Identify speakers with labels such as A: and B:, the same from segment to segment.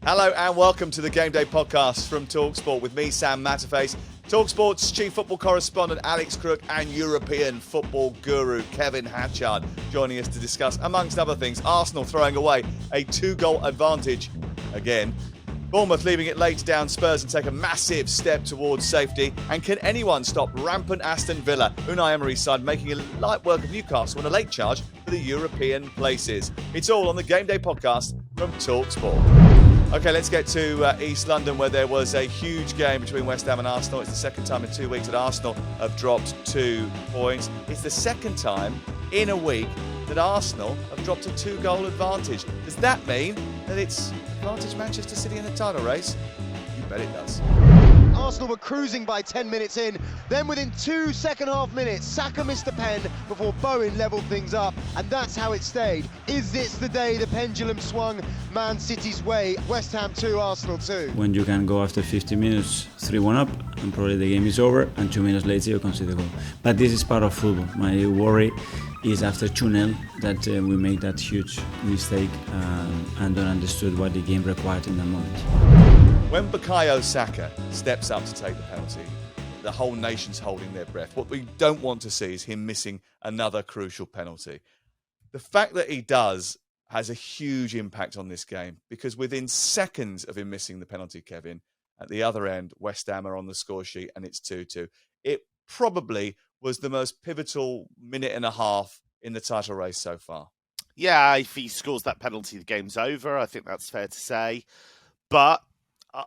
A: Hello and welcome to the Game Day podcast from talkSPORT with me, Sam Matterface, talkSPORT's chief football correspondent Alex Crook and European football guru Kevin Hatchard joining us to discuss, amongst other things, Arsenal throwing away a 2-goal advantage again, Bournemouth leaving it late to down Spurs and take a massive step towards safety, and can anyone stop rampant Aston Villa, Unai Emery's side making a light work of Newcastle on a late charge for the European places? It's all on the Game Day podcast from talkSPORT. Okay, let's get to East London, where there was a huge game between West Ham and Arsenal. It's the second time in 2 weeks that Arsenal have dropped 2 points. It's the second time in a week that Arsenal have dropped a 2-goal advantage. Does that mean that it's advantage Manchester City in the title race? You bet it does.
B: Arsenal were cruising by 10 minutes in, then within 2 second-half minutes, Saka missed a pen before BeIN levelled things up, and that's how it stayed. Is this the day the pendulum swung Man City's way? West Ham 2, Arsenal 2.
C: When you can go after 50 minutes 3-1 up, and probably the game is over, and 2 minutes later you concede the goal. But this is part of football. My worry is after 2-0 that we make that huge mistake and don't understood what the game required in that moment.
A: When Bukayo Saka steps up to take the penalty, the whole nation's holding their breath. What we don't want to see is him missing another crucial penalty. The fact that he does has a huge impact on this game, because within seconds of him missing the penalty, Kevin, at the other end, West Ham are on the score sheet and it's 2-2. It probably was the most pivotal minute and a half in the title race so far.
D: Yeah, if he scores that penalty, the game's over. I think that's fair to say. But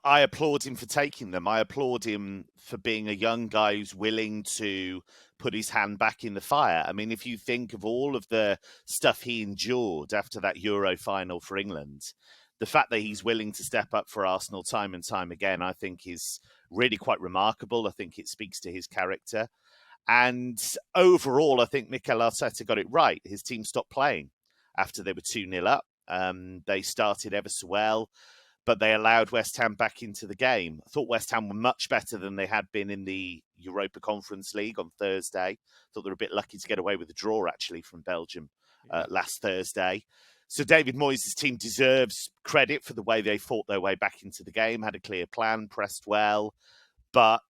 D: I applaud him for taking them. I applaud him for being a young guy who's willing to put his hand back in the fire. I mean, if you think of all of the stuff he endured after that Euro final for England, the fact that he's willing to step up for Arsenal time and time again, I think is really quite remarkable. I think it speaks to his character. And overall, I think Mikel Arteta got it right. His team stopped playing after they were 2-0 up. They started ever so well, but they allowed West Ham back into the game. I thought West Ham were much better than they had been in the Europa Conference League on Thursday. I thought they were a bit lucky to get away with a draw, actually, from Belgium last Thursday. So David Moyes' team deserves credit for the way they fought their way back into the game, had a clear plan, pressed well. But,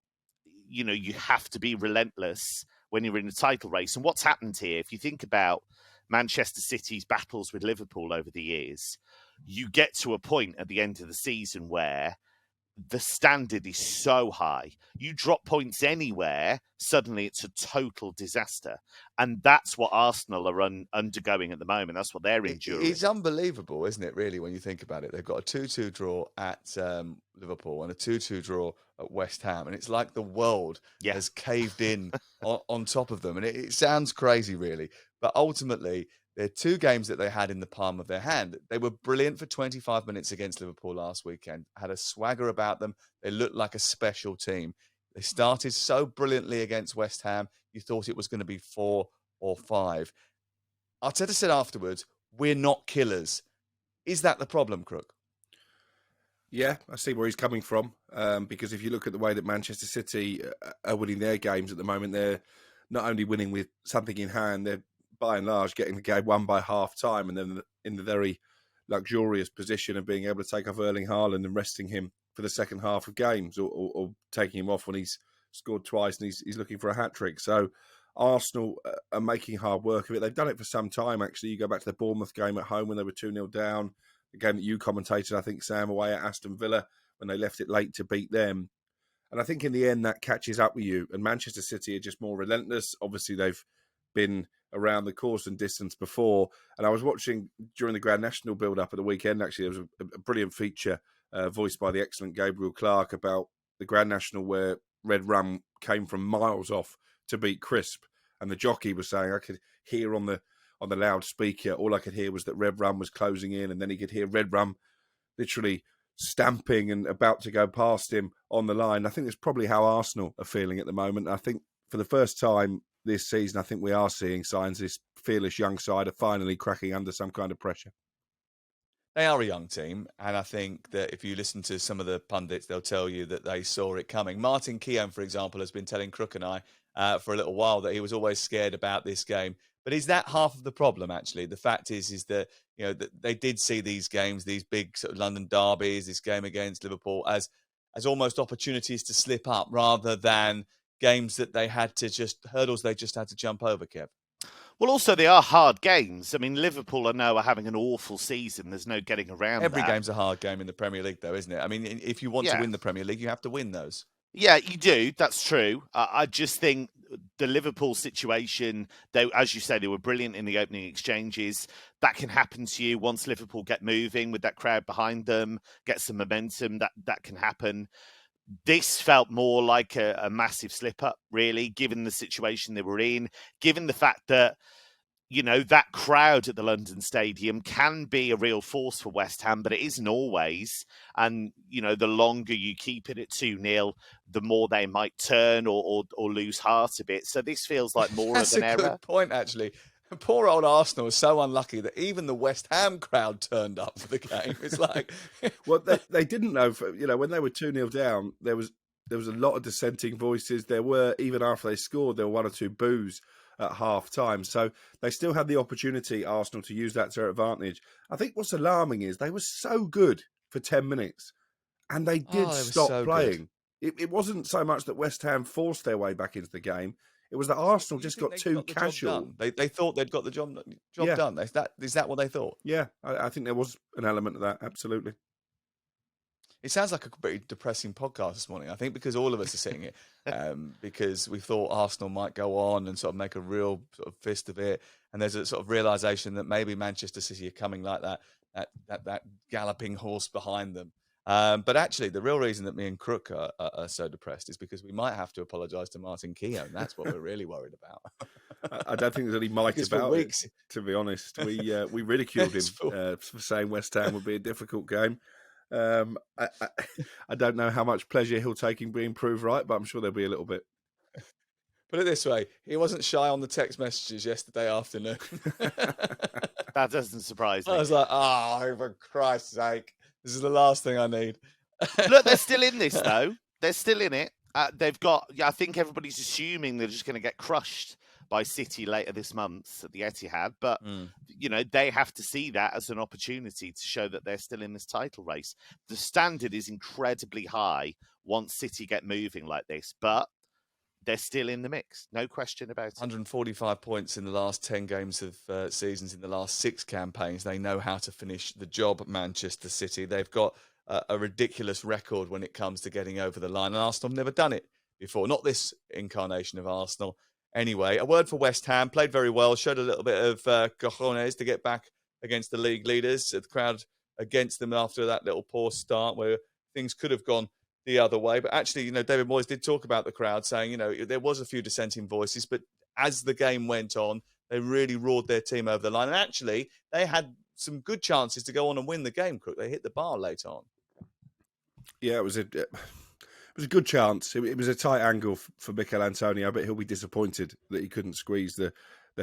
D: you know, you have to be relentless when you're in a title race. And what's happened here, if you think about Manchester City's battles with Liverpool over the years, you get to a point at the end of the season where the standard is so high. You drop points anywhere, suddenly it's a total disaster. And that's what Arsenal are undergoing at the moment. That's what they're enduring.
A: It's unbelievable, isn't it, really, when you think about it? They've got a 2-2 draw at Liverpool and a 2-2 draw at West Ham. And it's like the world has caved in on top of them. And it sounds crazy, really. But ultimately, they're 2 games that they had in the palm of their hand. They were brilliant for 25 minutes against Liverpool last weekend, had a swagger about them. They looked like a special team. They started so brilliantly against West Ham, you thought it was going to be 4 or 5. Arteta said afterwards, we're not killers. Is that the problem, Crook?
E: Yeah, I see where he's coming from. Because if you look at the way that Manchester City are winning their games at the moment, they're not only winning with something in hand, they're by and large getting the game won by half time, and then in the very luxurious position of being able to take off Erling Haaland and resting him for the second half of games, or taking him off when he's scored twice and he's looking for a hat-trick. So Arsenal are making hard work of it. They've done it for some time, actually. You go back to the Bournemouth game at home when they were 2-0 down, the game that you commentated, I think, Sam, away at Aston Villa, when they left it late to beat them. And I think in the end that catches up with you. And Manchester City are just more relentless. Obviously, they've been around the course and distance before. And I was watching during the Grand National build-up at the weekend, actually, there was a brilliant feature voiced by the excellent Gabriel Clark about the Grand National, where Red Rum came from miles off to beat Crisp. And the jockey was saying, I could hear on the loudspeaker, all I could hear was that Red Rum was closing in, and then he could hear Red Rum literally stamping and about to go past him on the line. I think that's probably how Arsenal are feeling at the moment. I think for the first time this season, I think we are seeing signs this fearless young side are finally cracking under some kind of pressure.
A: They are a young team, and I think that if you listen to some of the pundits, they'll tell you that they saw it coming. Martin Keown, for example, has been telling Crook and I for a little while, that he was always scared about this game. But is that half of the problem, actually? The fact is that, that they did see these games, these big sort of London derbies, this game against Liverpool, as almost opportunities to slip up rather than games that they had to hurdles they just had to jump over, Kev?
D: Well, also, they are hard games. I mean, Liverpool, I know, are having an awful season. There's no getting around
A: Every
D: that.
A: game's a hard game in the Premier League, though, isn't it? I mean, if you want to win the Premier League, you have to win those.
D: Yeah, you do. That's true. I just think the Liverpool situation, though, as you say, they were brilliant in the opening exchanges. That can happen to you once Liverpool get moving with that crowd behind them, get some momentum. That can happen. This felt more like a massive slip-up, really, given the situation they were in, given the fact that, that crowd at the London Stadium can be a real force for West Ham, but it isn't always. And, the longer you keep it at 2-0, the more they might turn or lose heart a bit. So this feels like more of an error.
A: That's a good point, actually. Poor old Arsenal was so unlucky that even the West Ham crowd turned up for the game. It's like...
E: Well, they didn't know, when they were 2-0 down, there was a lot of dissenting voices. There were, even after they scored, there were one or two boos at half-time. So they still had the opportunity, Arsenal, to use that to their advantage. I think what's alarming is they were so good for 10 minutes and they did stop playing. It wasn't so much that West Ham forced their way back into the game. It was that Arsenal just got too casual.
A: They thought they'd got the job done. Is that what they thought?
E: Yeah, I think there was an element of that, absolutely.
A: It sounds like a pretty depressing podcast this morning, I think, because all of us are sitting here because we thought Arsenal might go on and sort of make a real sort of fist of it. And there's a sort of realisation that maybe Manchester City are coming like that galloping horse behind them. But actually, the real reason that me and Crook are so depressed is because we might have to apologise to Martin Keown. That's what we're really worried about.
E: I don't think there's any might about it, to be honest. We ridiculed him for saying West Ham would be a difficult game. I don't know how much pleasure he'll take in being proved right, but I'm sure there'll be a little bit.
A: Put it this way, he wasn't shy on the text messages yesterday afternoon.
D: That doesn't surprise me.
A: I was like, for Christ's sake, this is the last thing I need.
D: Look, they're still in this, though. They're still in it. They've got, I think everybody's assuming they're just going to get crushed by City later this month at the Etihad. But, they have to see that as an opportunity to show that they're still in this title race. The standard is incredibly high once City get moving like this, but they're still in the mix. No question about it.
A: 145 points in the last 10 games of seasons in the last 6 campaigns. They know how to finish the job, Manchester City. They've got a ridiculous record when it comes to getting over the line. And Arsenal have never done it before. Not this incarnation of Arsenal. Anyway, a word for West Ham. Played very well. Showed a little bit of cojones to get back against the league leaders. The crowd against them after that little poor start where things could have gone the other way. But actually, David Moyes did talk about the crowd, saying, there was a few dissenting voices, but as the game went on, they really roared their team over the line. And actually, they had some good chances to go on and win the game, Crook. They hit the bar late on.
E: Yeah, it was a good chance. It was a tight angle for Mikel Antonio, but he'll be disappointed that he couldn't squeeze the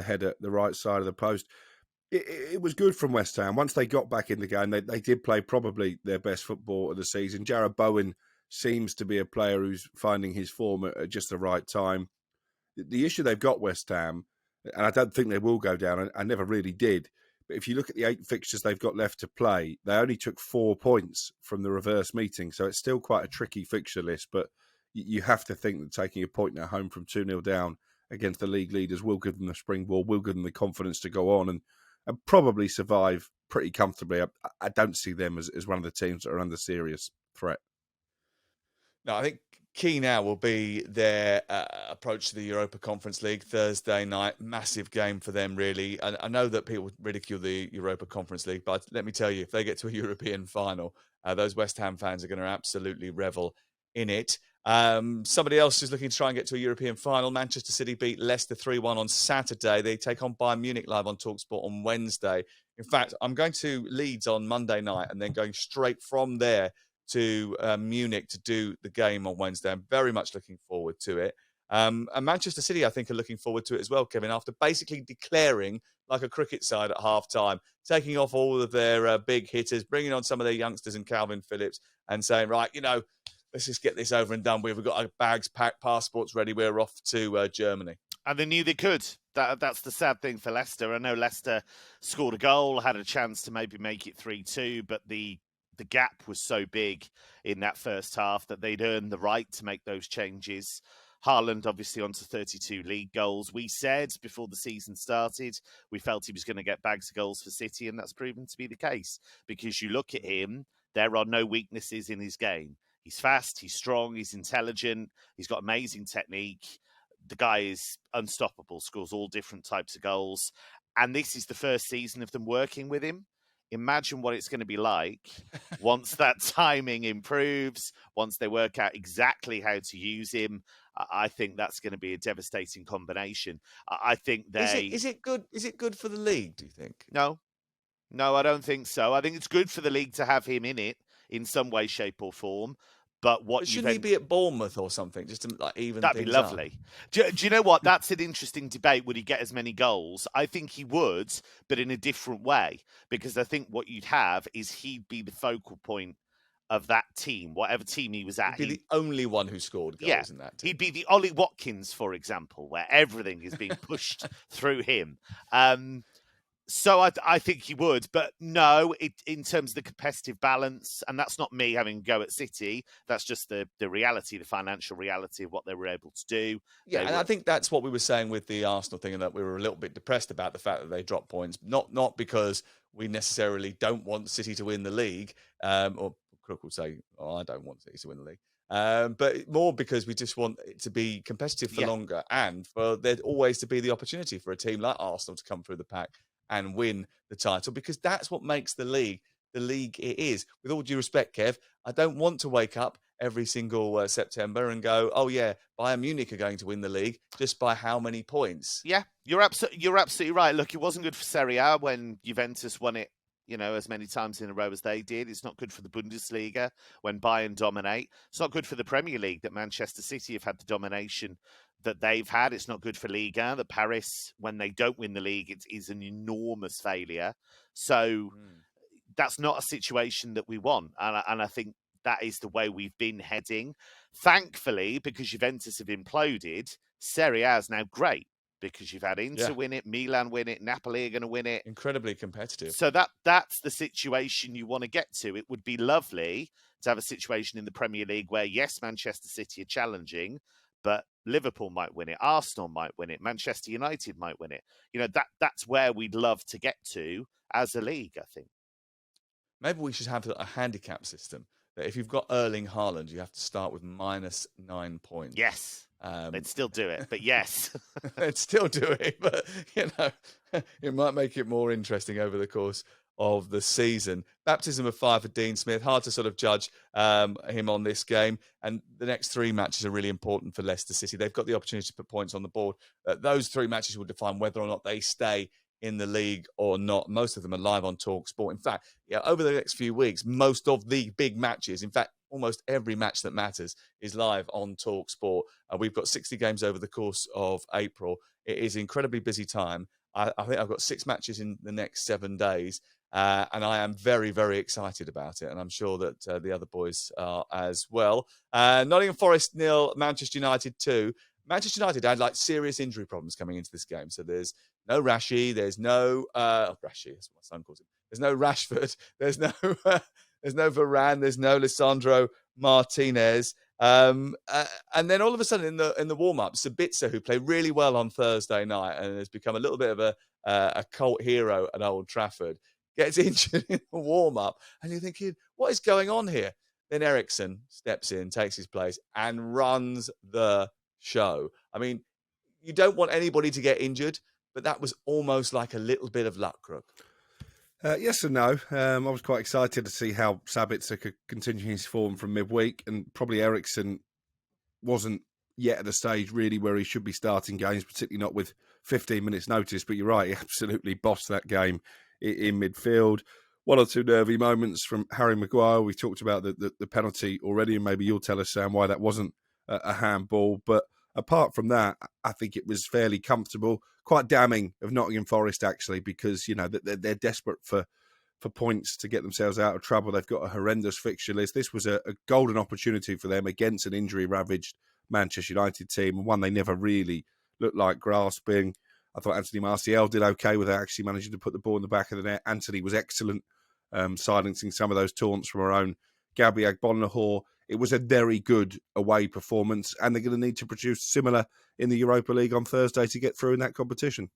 E: header at the right side of the post. It was good from West Ham. Once they got back in the game, they did play probably their best football of the season. Jarrod Bowen seems to be a player who's finding his form at just the right time. The issue they've got, West Ham, and I don't think they will go down, I never really did, but if you look at the 8 fixtures they've got left to play, they only took 4 points from the reverse meeting, so it's still quite a tricky fixture list, but you have to think that taking a point at home from 2-0 down against the league leaders will give them the springboard, will give them the confidence to go on and probably survive pretty comfortably. I don't see them as one of the teams that are under serious threat.
A: No, I think key now will be their approach to the Europa Conference League Thursday night. Massive game for them, really. I know that people ridicule the Europa Conference League, but let me tell you, if they get to a European final, those West Ham fans are going to absolutely revel in it. Somebody else is looking to try and get to a European final. Manchester City beat Leicester 3-1 on Saturday. They take on Bayern Munich live on talkSPORT on Wednesday. In fact, I'm going to Leeds on Monday night and then going straight from there to Munich to do the game on Wednesday. I'm very much looking forward to it. And Manchester City, I think, are looking forward to it as well, Kevin, after basically declaring like a cricket side at half-time, taking off all of their big hitters, bringing on some of their youngsters and Calvin Phillips and saying, right, let's just get this over and done with. We've got our bags packed, passports ready. We're off to Germany.
D: And they knew they could. That's the sad thing for Leicester. I know Leicester scored a goal, had a chance to maybe make it 3-2, but the gap was so big in that first half that they'd earned the right to make those changes. Haaland obviously onto 32 league goals. We said before the season started, we felt he was going to get bags of goals for City, and that's proven to be the case. Because you look at him, there are no weaknesses in his game. He's fast, he's strong, he's intelligent, he's got amazing technique. The guy is unstoppable, scores all different types of goals. And this is the first season of them working with him. Imagine what it's going to be like once that timing improves, once they work out exactly how to use him. I think that's going to be a devastating combination. I think they...
A: Is it good? Is it good for the league, do you think?
D: No, I don't think so. I think it's good for the league to have him in it in some way, shape or form. But
A: shouldn't he be at Bournemouth or something, just to like even
D: That'd be lovely. Do you know what? That's an interesting debate. Would he get as many goals? I think he would, but in a different way. Because I think what you'd have is he'd be the focal point of that team, whatever team he was at.
A: He'd be the only one who scored goals in that team.
D: He'd be the Ollie Watkins, for example, where everything is being pushed through him. So I think he would, but no, in terms of the competitive balance, and that's not me having a go at City, that's just the reality, the financial reality of what they were able to do.
A: Yeah, and I think that's what we were saying with the Arsenal thing, and that we were a little bit depressed about the fact that they dropped points, not because we necessarily don't want City to win the league, or Crook will say, oh, I don't want City to win the league. But more because we just want it to be competitive for longer, and for there always to be the opportunity for a team like Arsenal to come through the pack and win the title, because that's what makes the league it is. With all due respect, Kev, I don't want to wake up every single September and go, oh yeah, Bayern Munich are going to win the league just by how many points.
D: Yeah, you're absolutely right. Look, it wasn't good for Serie A when Juventus won it, as many times in a row as they did. It's not good for the Bundesliga when Bayern dominate. It's not good for the Premier League that Manchester City have had the domination that they've had. It's not good for Liga that Paris, when they don't win the league, it is an enormous failure. So that's not a situation that we want. And I think that is the way we've been heading. Thankfully, because Juventus have imploded, Serie A is now great, because you've had Inter win it, Milan win it, Napoli are going to win it.
A: Incredibly competitive.
D: So that's the situation you want to get to. It would be lovely to have a situation in the Premier League where, yes, Manchester City are challenging, but Liverpool might win it, Arsenal might win it, Manchester United might win it. That's where we'd love to get to as a league, I think.
A: Maybe we should have a handicap system that if you've got Erling Haaland, you have to start with -9 points.
D: Yes. They'd still do it, but yes.
A: They'd still do it, but, it might make it more interesting over the course of the season. Baptism of fire for Dean Smith. Hard to sort of judge him on this game. And the next 3 matches are really important for Leicester City. They've got the opportunity to put points on the board. Those 3 matches will define whether or not they stay in the league or not. Most of them are live on talkSPORT. In fact, over the next few weeks, most of the big matches, in fact, almost every match that matters is live on talkSPORT. We've got 60 games over the course of April. It is an incredibly busy time. I think I've got 6 matches in the next 7 days. And I am very, very excited about it. And I'm sure that the other boys are as well. Nottingham Forest 0, Manchester United 2. Manchester United had serious injury problems coming into this game. So there's no Rashi, there's no Rashi, that's what my son calls him. There's no Rashford, there's no Varane, there's no Lisandro Martinez. And then all of a sudden in the warm-up, Sabitzer, who played really well on Thursday night and has become a little bit of a cult hero at Old Trafford, gets injured in the warm-up, and you're thinking, what is going on here? Then Eriksen steps in, takes his place, and runs the show. I mean, you don't want anybody to get injured, but that was almost like a little bit of luck, Crook.
E: Yes and no. I was quite excited to see how Sabitzer could continue his form from midweek, and probably Eriksen wasn't yet at the stage really where he should be starting games, particularly not with 15 minutes notice. But you're right, he absolutely bossed that game in midfield. 1 or 2 nervy moments from Harry Maguire. We talked about the penalty already, and maybe you'll tell us, Sam, why that wasn't a handball. But apart from that, I think it was fairly comfortable. Quite damning of Nottingham Forest, actually, because they're desperate for for points to get themselves out of trouble. They've got a horrendous fixture list. This was a golden opportunity for them against an injury-ravaged Manchester United team, and one they never really looked like grasping. I thought Anthony Martial did okay without actually managing to put the ball in the back of the net. Anthony was excellent, silencing some of those taunts from our own Gabby Agbonlahor. It was a very good away performance, and they're going to need to produce similar in the Europa League on Thursday to get through in that competition.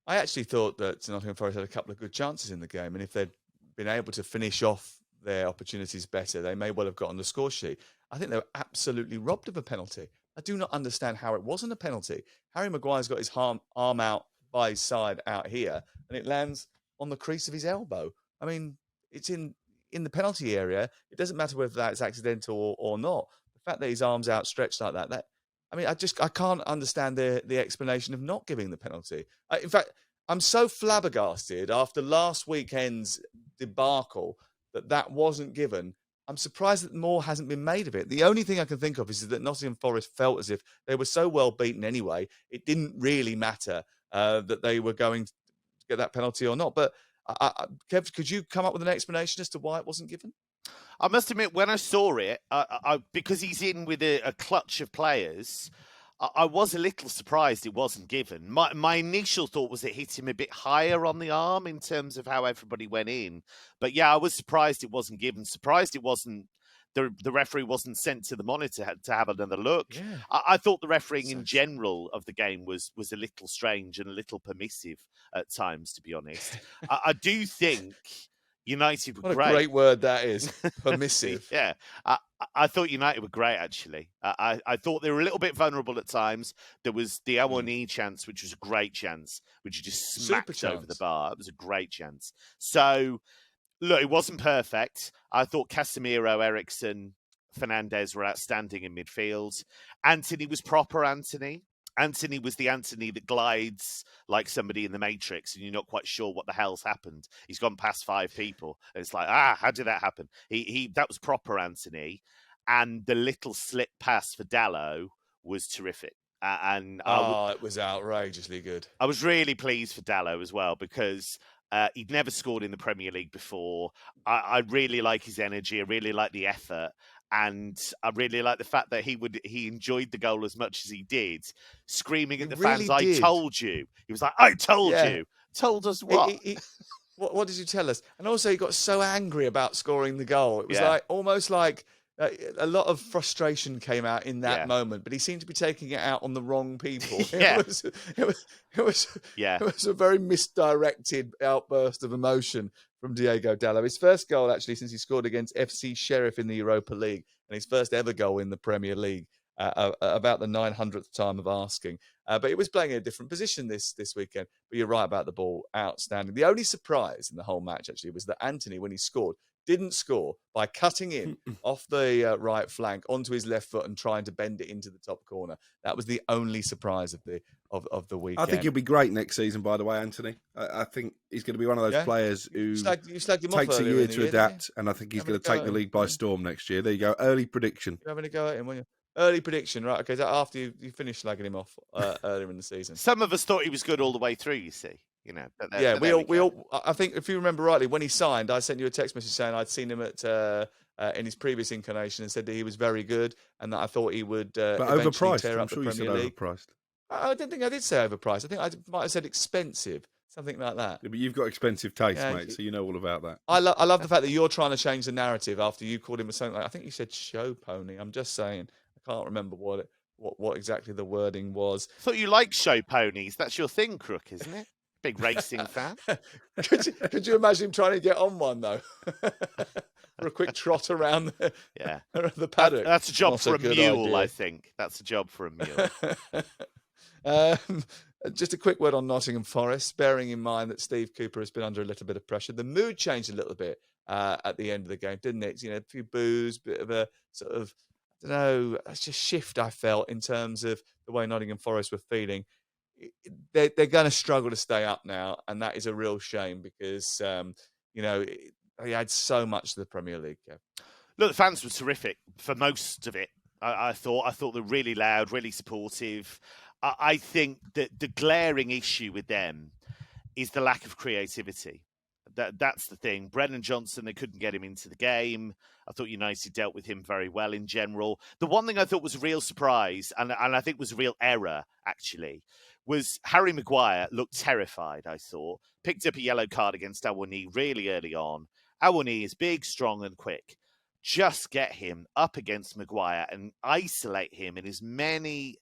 A: I actually thought that Nottingham Forest had a couple of good chances in the game, and if they'd been able to finish off their opportunities better, they may well have got on the score sheet. I think they were absolutely robbed of a penalty. I do not understand how it wasn't a penalty. Harry Maguire's got his arm out by his side out here, and it lands on the crease of his elbow. I mean, it's in the penalty area. It doesn't matter whether that's accidental or not. The fact that his arm's outstretched like that I mean, I can't understand the explanation of not giving the penalty. In fact, I'm so flabbergasted after last weekend's debacle that wasn't given. I'm surprised that more hasn't been made of it. The only thing I can think of is that Nottingham Forest felt as if they were so well beaten anyway, it didn't really matter that they were going to get that penalty or not. But Kev, could you come up with an explanation as to why it wasn't given?
D: I must admit, when I saw it, because he's in with a clutch of players, I was a little surprised it wasn't given. My initial thought was it hit him a bit higher on the arm in terms of how everybody went in. But yeah, I was surprised it wasn't given. Surprised it wasn't. The referee wasn't sent to the monitor to have another look. Yeah. I thought the refereeing in general of the game was a little strange and a little permissive at times, to be honest. I do think United were
A: great.
D: What
A: a great word that is, permissive.
D: Yeah. I thought United were great, actually. I thought they were a little bit vulnerable at times. There was the Awani chance, which was a great chance, which you just smacked over the bar. It was a great chance. So, look, it wasn't perfect. I thought Casemiro, Eriksen, Fernandes were outstanding in midfield. Anthony was proper Anthony. Anthony was the Anthony that glides like somebody in the Matrix and you're not quite sure what the hell's happened. He's gone past 5 people. And it's like, how did that happen? That was proper Anthony. And the little slip pass for Dalot was terrific.
A: It was outrageously good.
D: I was really pleased for Dalot as well because he'd never scored in the Premier League before. I really like his energy. I really like the effort. And I really like the fact that he enjoyed the goal as much as he did, screaming at the fans, I told you. He was like, I told you. Told us what?
A: What did you tell us? And also he got so angry about scoring the goal. It was like almost like a lot of frustration came out in that moment, but he seemed to be taking it out on the wrong people. It was a very misdirected outburst of emotion from Diogo Dalot. His first goal, actually, since he scored against FC Sheriff in the Europa League, and his first ever goal in the Premier League, about the 900th time of asking. But he was playing in a different position this weekend. But you're right about the ball. Outstanding. The only surprise in the whole match, actually, was that Anthony, when he scored, didn't score by cutting in off the right flank onto his left foot and trying to bend it into the top corner. That was the only surprise of the weekend.
E: I think he'll be great next season, by the way, Anthony. I think he's going to be one of those players who
A: you slagged him
E: takes
A: off
E: a year to adapt, and I think he's going to take the league by storm next year. There you go. Early prediction.
A: You're having a go at him, weren't you? Early prediction, right? Okay, so after you finish slagging him off earlier in the season.
D: Some of us thought he was good all the way through, you see. You know,
A: we all. I think if you remember rightly, when he signed, I sent you a text message saying I'd seen him in his previous incarnation and said that he was very good and that I thought he would
E: but
A: eventually
E: overpriced.
A: tear up
E: I'm
A: the
E: sure
A: Premier
E: you said
A: League.
E: Overpriced.
A: I don't think I did say overpriced. I think I might have said expensive, something like that.
E: Yeah, but you've got expensive taste, mate, so you know all about that.
A: I love the fact that you're trying to change the narrative after you called him a something like, I think you said show pony. I'm just saying, I can't remember what exactly the wording was.
D: I thought you liked show ponies. That's your thing, Crook, isn't it? Big racing fan.
A: Could you imagine him trying to get on one, though? For a quick trot around the paddock.
D: That's a job
A: Not
D: for a mule,
A: idea.
D: I think. That's a job for a mule.
A: Just a quick word on Nottingham Forest, bearing in mind that Steve Cooper has been under a little bit of pressure. The mood changed a little bit at the end of the game, didn't it? You know, a few boos, bit of a sort of, I don't know, it's just shift I felt in terms of the way Nottingham Forest were feeling. They're going to struggle to stay up now, and that is a real shame because, they add so much to the Premier League. Kev.
D: Look, the fans were terrific for most of it. I thought they were really loud, really supportive. I think that the glaring issue with them is the lack of creativity. That's the thing. Brennan Johnson, they couldn't get him into the game. I thought United dealt with him very well in general. The one thing I thought was a real surprise, and I think was a real error, actually, was Harry Maguire looked terrified, I thought. Picked up a yellow card against Awoniyi really early on. Awoniyi is big, strong and quick. Just get him up against Maguire and isolate him in as many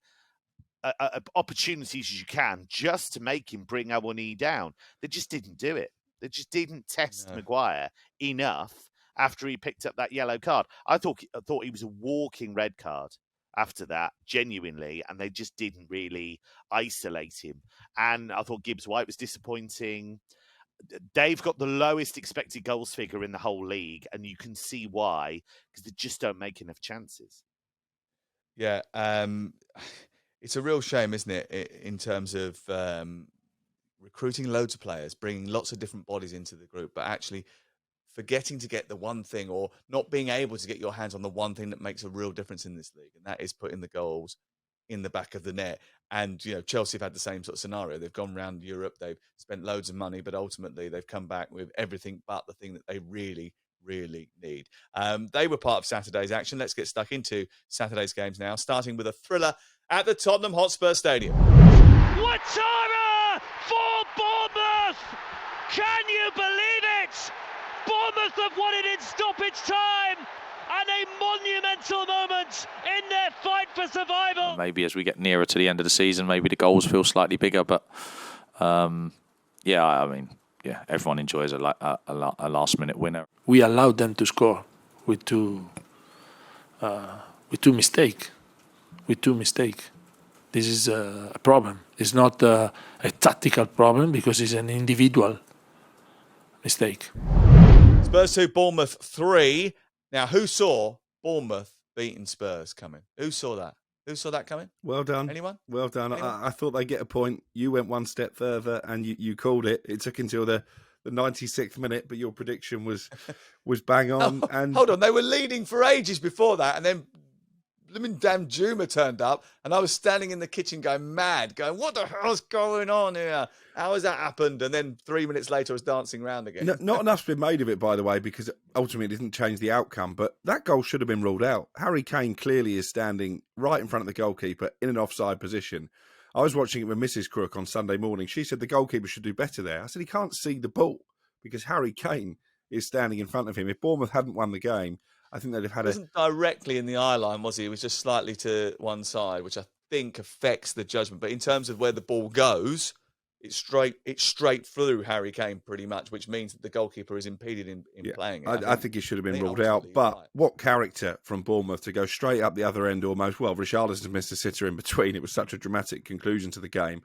D: opportunities as you can just to make him bring Awoniyi down. They just didn't do it. They just didn't test Maguire enough after he picked up that yellow card. I thought he was a walking red card after that, genuinely, and they just didn't really isolate him. And I thought Gibbs-White was disappointing. They've got the lowest expected goals figure in the whole league, and you can see why, because they just don't make enough chances.
A: Yeah, it's a real shame, isn't it, in terms of recruiting loads of players, bringing lots of different bodies into the group, but actually forgetting to get the one thing, or not being able to get your hands on the one thing that makes a real difference in this league, and that is putting the goals in the back of the net. And, Chelsea have had the same sort of scenario. They've gone around Europe, they've spent loads of money, but ultimately they've come back with everything but the thing that they really, really need. They were part of Saturday's action. Let's get stuck into Saturday's games now, starting with a thriller at the Tottenham Hotspur Stadium.
F: Ouattara for Bournemouth! Can you believe it? Bournemouth have won it in stoppage time, and a monumental moment in their fight for survival.
G: Maybe as we get nearer to the end of the season, maybe the goals feel slightly bigger, but everyone enjoys a last-minute winner.
H: We allowed them to score with two mistakes. This is a problem. It's not a tactical problem because it's an individual mistake.
A: Spurs 2, Bournemouth 3. Now, who saw Bournemouth beating Spurs coming? Who saw that? Who saw that coming?
E: Well done.
A: Anyone?
E: Well done.
A: Anyone?
E: I thought they'd get a point. You went one step further and you called it. It took until the 96th minute, but your prediction was bang on. And
A: hold on, they were leading for ages before that, and then damn Juma turned up, and I was standing in the kitchen going mad, going, what the hell's going on here? How has that happened? And then 3 minutes later, I was dancing around again.
E: No, not enough's been made of it, by the way, because ultimately it didn't change the outcome, but that goal should have been ruled out. Harry Kane clearly is standing right in front of the goalkeeper in an offside position. I was watching it with Mrs. Crook on Sunday morning. She said the goalkeeper should do better there. I said he can't see the ball because Harry Kane is standing in front of him. If Bournemouth hadn't won the game, I think they'd have had
A: He wasn't directly in the eye line, was he? It was just slightly to one side, which I think affects the judgment. But in terms of where the ball goes, it's straight through Harry Kane pretty much, which means that the goalkeeper is impeded in playing it.
E: I think it should have been ruled out. But
A: right.
E: What character from Bournemouth to go straight up the other end almost. Well, Richarlison's missed a sitter in between. It was such a dramatic conclusion to the game.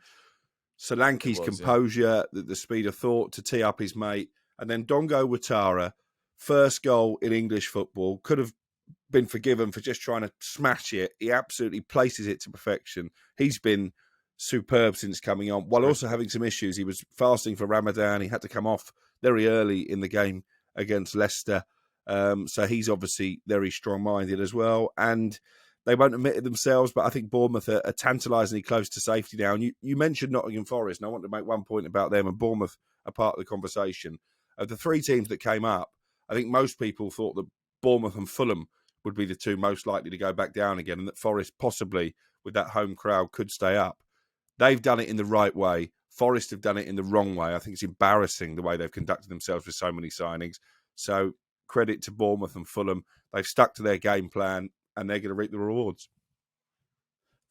E: Solanke's composure, the speed of thought to tee up his mate. And then Dongo Ouattara, first goal in English football, could have been forgiven for just trying to smash it. He absolutely places it to perfection. He's been superb since coming on, while also having some issues. He was fasting for Ramadan. He had to come off very early in the game against Leicester. So he's obviously very strong-minded as well. And they won't admit it themselves, but I think Bournemouth are tantalisingly close to safety now. And you mentioned Nottingham Forest, and I want to make one point about them, and Bournemouth are part of the conversation. Of the three teams that came up, I think most people thought that Bournemouth and Fulham would be the two most likely to go back down again, and that Forest possibly, with that home crowd, could stay up. They've done it in the right way. Forest have done it in the wrong way. I think it's embarrassing the way they've conducted themselves with so many signings. So credit to Bournemouth and Fulham. They've stuck to their game plan and they're going to reap the rewards.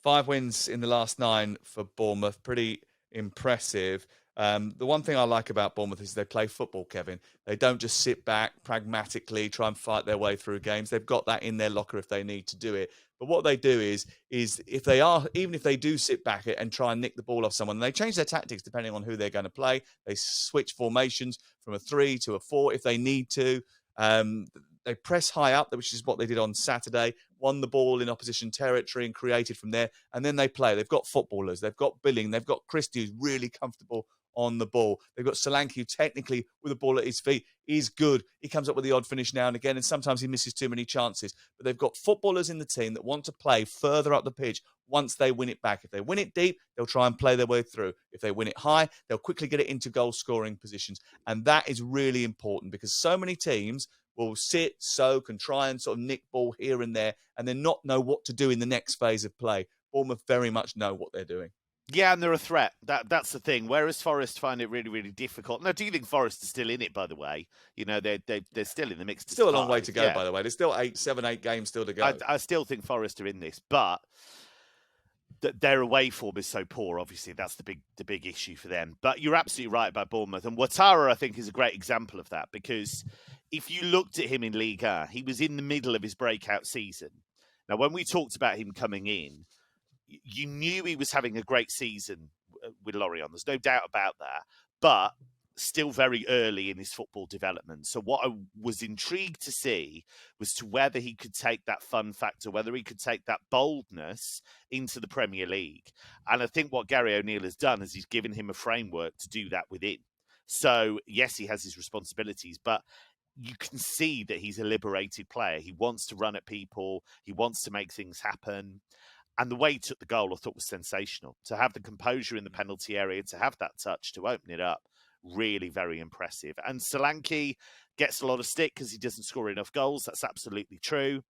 A: 5 wins in the last 9 for Bournemouth. Pretty impressive. The one thing I like about Bournemouth is they play football, Kevin. They don't just sit back pragmatically, try and fight their way through games. They've got that in their locker if they need to do it. But what they do is if they are, even if they do sit back and try and nick the ball off someone, they change their tactics depending on who they're going to play. They switch formations from a 3 to a 4 if they need to. They press high up, which is what they did on Saturday, won the ball in opposition territory and created from there. And then they play. They've got footballers. They've got Billing. They've got Christie, who's really comfortable on the ball. They've got Solanke, who technically, with the ball at his feet, is good. He comes up with the odd finish now and again, and sometimes he misses too many chances. But they've got footballers in the team that want to play further up the pitch once they win it back. If they win it deep, they'll try and play their way through. If they win it high, they'll quickly get it into goal-scoring positions. And that is really important because so many teams will sit, soak, and try and sort of nick ball here and there and then not know what to do in the next phase of play. Bournemouth very much know what they're doing.
D: Yeah, and they're a threat. That's the thing. Whereas Forest find it really, really difficult. Now, do you think Forest are still in it, by the way? You know, they're still in the mix.
A: Still a long way to go, by the way. There's still 8 games still to go.
D: I still think Forest are in this, but their away form is so poor. Obviously, that's the big issue for them. But you're absolutely right about Bournemouth. And Ouattara, I think, is a great example of that because if you looked at him in Ligue 1, he was in the middle of his breakout season. Now, when we talked about him coming in, you knew he was having a great season with Lorient. There's no doubt about that. But still very early in his football development. So what I was intrigued to see was to whether he could take that fun factor, whether he could take that boldness into the Premier League. And I think what Gary O'Neill has done is he's given him a framework to do that within. So yes, he has his responsibilities, but you can see that he's a liberated player. He wants to run at people. He wants to make things happen. And the way he took the goal, I thought, was sensational. To have the composure in the penalty area, to have that touch, to open it up, really very impressive. And Solanke gets a lot of stick because he doesn't score enough goals. That's absolutely true.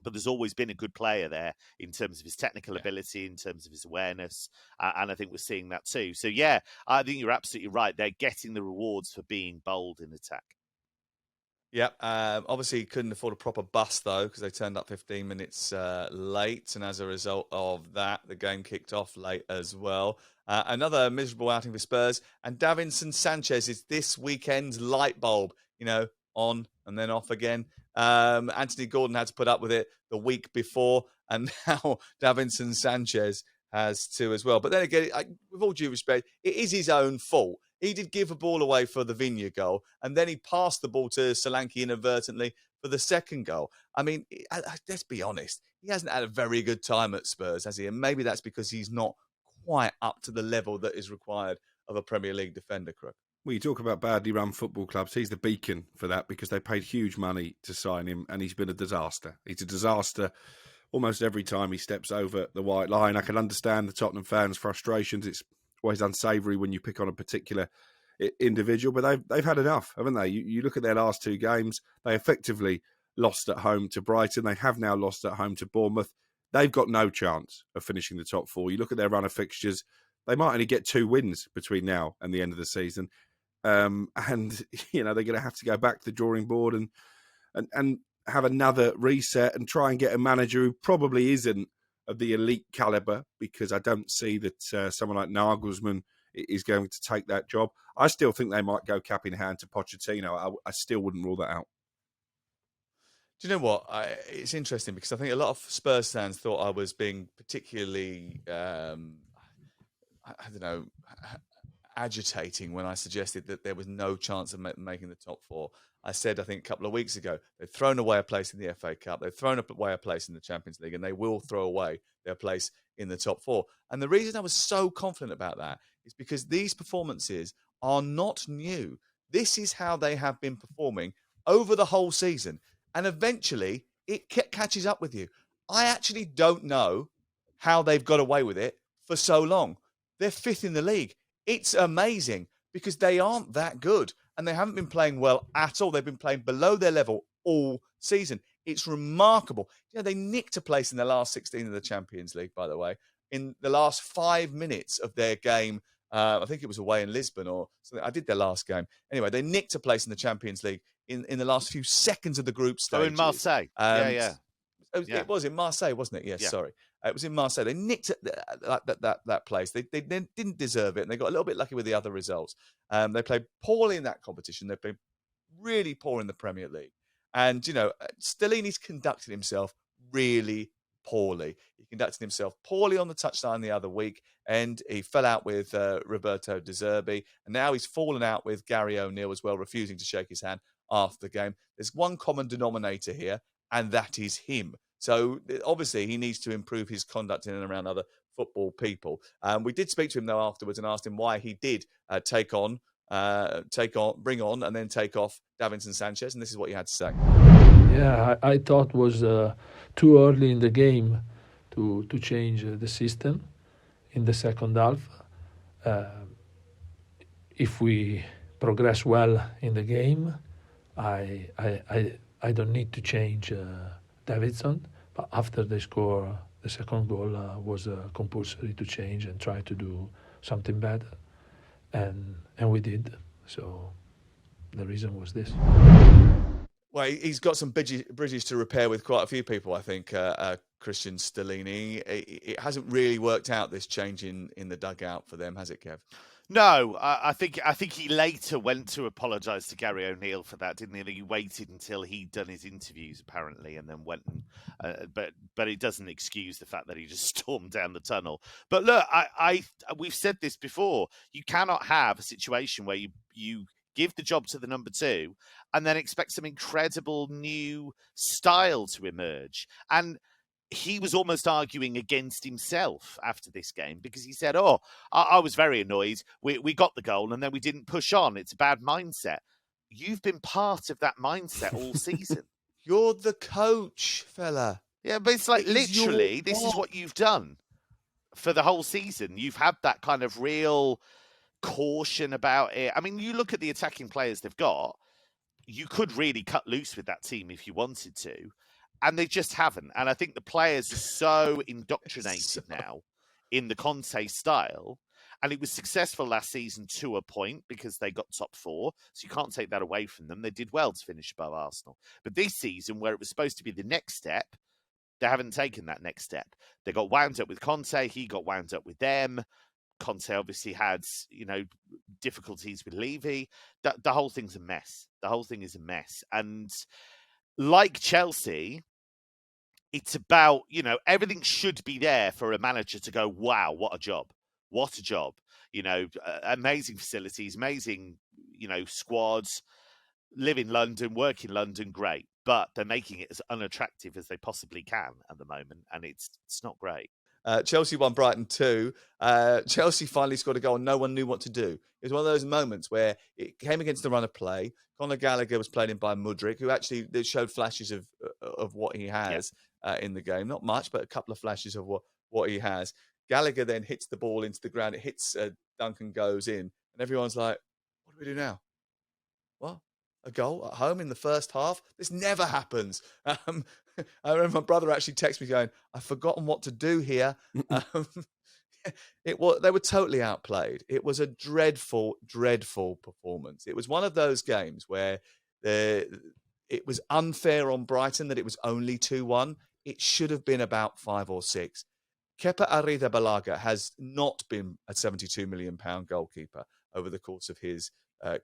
D: But there's always been a good player there in terms of his technical ability, in terms of his awareness. And I think we're seeing that too. So, yeah, I think you're absolutely right. They're getting the rewards for being bold in attack.
A: Yeah, obviously couldn't afford a proper bus, though, because they turned up 15 minutes late. And as a result of that, the game kicked off late as well. Another miserable outing for Spurs. And Davinson Sanchez is this weekend's light bulb, you know, on and then off again. Anthony Gordon had to put up with it the week before. And now Davinson Sanchez has to as well. But then again, with all due respect, it is his own fault. He did give a ball away for the Vinya goal, and then he passed the ball to Solanke inadvertently for the second goal. I mean, let's be honest. He hasn't had a very good time at Spurs, has he? And maybe that's because he's not quite up to the level that is required of a Premier League defender, Crook.
E: Well, you talk about badly run football clubs. He's the beacon for that because they paid huge money to sign him, and he's been a disaster. He's a disaster almost every time he steps over the white line. I can understand the Tottenham fans' frustrations. It's always unsavoury when you pick on a particular individual, but they've had enough, haven't they? You look at their last two games, they effectively lost at home to Brighton. They have now lost at home to Bournemouth. They've got no chance of finishing the top four. You look at their run of fixtures, they might only get 2 wins between now and the end of the season. And, you know, they're going to have to go back to the drawing board and have another reset and try and get a manager who probably isn't of the elite calibre, because I don't see that someone like Nagelsmann is going to take that job. I still think they might go cap in hand to Pochettino. I still wouldn't rule that out.
A: Do you know what? It's interesting because I think a lot of Spurs fans thought I was being particularly, agitating when I suggested that there was no chance of making the top four. I said, I think, a couple of weeks ago, they've thrown away a place in the FA Cup, they've thrown away a place in the Champions League, and they will throw away their place in the top four. And the reason I was so confident about that is because these performances are not new. This is how they have been performing over the whole season. And eventually, it catches up with you. I actually don't know how they've got away with it for so long. They're fifth in the league. It's amazing because they aren't that good and they haven't been playing well at all. They've been playing below their level all season. It's remarkable. You know, they nicked a place in the last 16 of the Champions League, by the way, in the last 5 minutes of their game. I think it was away in Lisbon or something. I did their last game. Anyway, they nicked a place in the Champions League in the last few seconds of the group stage.
D: Oh, in Marseille. Yeah.
A: It was in Marseille, wasn't it? Yes, yeah. Sorry. It was in Marseille. They nicked that place. They didn't deserve it, and they got a little bit lucky with the other results. They played poorly in that competition. They played really poor in the Premier League. And, you know, Stellini's conducted himself really poorly. He conducted himself poorly on the touchline the other week, and he fell out with Roberto De Zerbi. And now he's fallen out with Gary O'Neill as well, refusing to shake his hand after the game. There's one common denominator here, and that is him. So obviously he needs to improve his conduct in and around other football people. We did speak to him though afterwards and asked him why he did bring on, and then take off Davinson Sanchez, and this is what he had to say.
H: Yeah, I thought it was too early in the game to change the system in the second half. If we progress well in the game, I don't need to change Davidson. But after they score the second goal, was compulsory to change and try to do something better, and we did. So the reason was this.
A: Well, he's got some bridges to repair with quite a few people, I think, Christian Stellini. It hasn't really worked out, this change in the dugout for them, has it, Kev?
D: No, I think he later went to apologise to Gary O'Neill for that, didn't he? He waited until he'd done his interviews, apparently, and then went and... but it doesn't excuse the fact that he just stormed down the tunnel. But look, we've said this before. You cannot have a situation where you give the job to the number 2 and then expect some incredible new style to emerge. And he was almost arguing against himself after this game because he said, I was very annoyed. We got the goal and then we didn't push on. It's a bad mindset. You've been part of that mindset all season.
A: You're the coach, fella.
D: Yeah, but it's like literally, this is what you've done for the whole season. You've had that kind of real caution about it. I mean, you look at the attacking players they've got, you could really cut loose with that team if you wanted to. And they just haven't. And I think the players are so indoctrinated now in the Conte style. And it was successful last season to a point because they got top 4. So you can't take that away from them. They did well to finish above Arsenal. But this season, where it was supposed to be the next step, they haven't taken that next step. They got wound up with Conte. He got wound up with them. Conte obviously had, difficulties with Levy. The whole thing's a mess. The whole thing is a mess. And like Chelsea, it's about, everything should be there for a manager to go, wow, what a job. What a job. Amazing facilities, amazing, squads, live in London, work in London, great. But they're making it as unattractive as they possibly can at the moment, and it's not great.
A: Chelsea won Brighton 2. Chelsea finally scored a goal and no one knew what to do. It was one of those moments where it came against the run of play. Conor Gallagher was played in by Mudryk, who actually showed flashes of what he has in the game. Not much, but a couple of flashes of what he has. Gallagher then hits the ball into the ground. It hits Duncan, goes in. And everyone's like, what do we do now? What? A goal at home in the first half? This never happens. I remember my brother actually texted me going, I've forgotten what to do here. They were totally outplayed. It was a dreadful, dreadful performance. It was one of those games where it was unfair on Brighton that it was only 2-1. It should have been about 5 or 6. Kepa Arrizabalaga has not been a £72 million goalkeeper over the course of his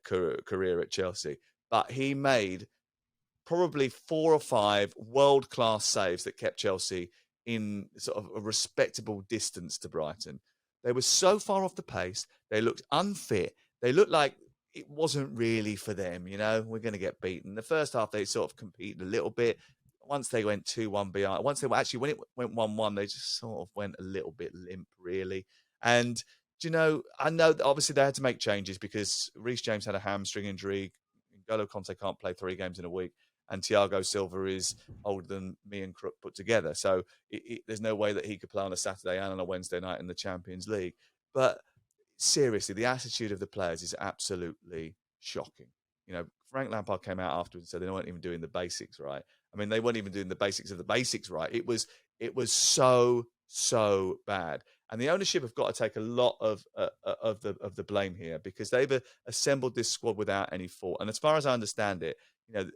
A: career at Chelsea, but he made probably 4 or 5 world-class saves that kept Chelsea in sort of a respectable distance to Brighton. They were so far off the pace. They looked unfit. They looked like it wasn't really for them. We're going to get beaten. The first half, they sort of competed a little bit. Once they went 2-1 behind, when it went 1-1, they just sort of went a little bit limp, really. And, I know that obviously they had to make changes because Reece James had a hamstring injury. N'Golo Conte can't play 3 games in a week. And Thiago Silva is older than me and Crook put together. So there's no way that he could play on a Saturday and on a Wednesday night in the Champions League. But seriously, the attitude of the players is absolutely shocking. Frank Lampard came out afterwards and said they weren't even doing the basics right. I mean, they weren't even doing the basics of the basics right. It was so bad. And the ownership have got to take a lot of the blame here because they've assembled this squad without any fault. And as far as I understand it,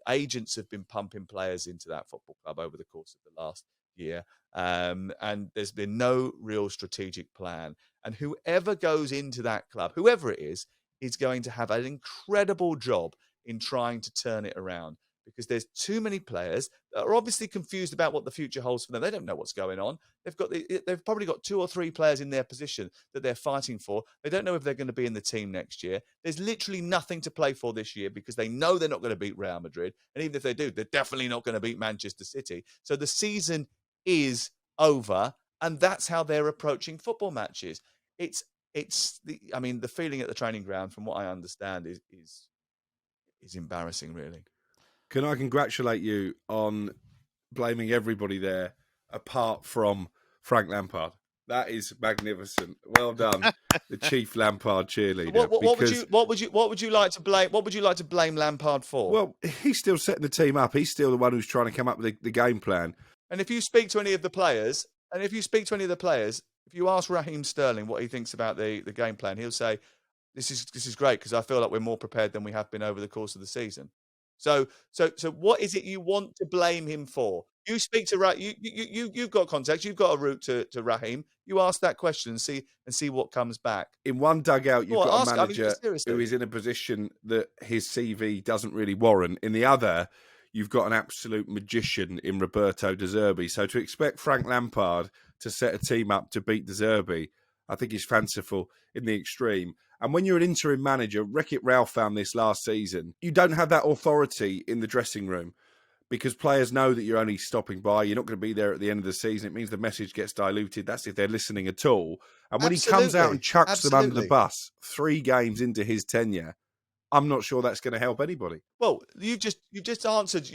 A: agents have been pumping players into that football club over the course of the last year. And there's been no real strategic plan. And whoever goes into that club, whoever it is going to have an incredible job in trying to turn it around because there's too many players that are obviously confused about what the future holds for them. They don't know what's going on. They've probably got 2 or 3 players in their position that they're fighting for. They don't know if they're going to be in the team next year. There's literally nothing to play for this year because they know they're not going to beat Real Madrid. And even if they do, they're definitely not going to beat Manchester City. So the season is over And that's how they're approaching football matches. The feeling at the training ground, from what I understand, is embarrassing, really.
E: Can I congratulate you on blaming everybody there apart from Frank Lampard? That is magnificent. Well done, the chief Lampard cheerleader.
A: What would you like to blame? What would you like to blame Lampard for?
E: Well, he's still setting the team up. He's still the one who's trying to come up with the game plan.
A: And if you speak to any of the players, if you ask Raheem Sterling what he thinks about the game plan, he'll say, "This is great because I feel like we're more prepared than we have been over the course of the season." So what is it you want to blame him for? You speak to you've got context, you've got a route to Raheem. You ask that question and see what comes back.
E: In one dugout, you've got a manager who is in a position that his CV doesn't really warrant. In the other, you've got an absolute magician in Roberto De Zerbi. So to expect Frank Lampard to set a team up to beat De Zerbi, I think is fanciful in the extreme. And when you're an interim manager, Wreck-It Ralph found this last season, you don't have that authority in the dressing room because players know that you're only stopping by. You're not going to be there at the end of the season. It means the message gets diluted. That's if they're listening at all. And when he comes out and chucks them under the bus 3 games into his tenure, I'm not sure that's going to help anybody.
A: Well, you just answered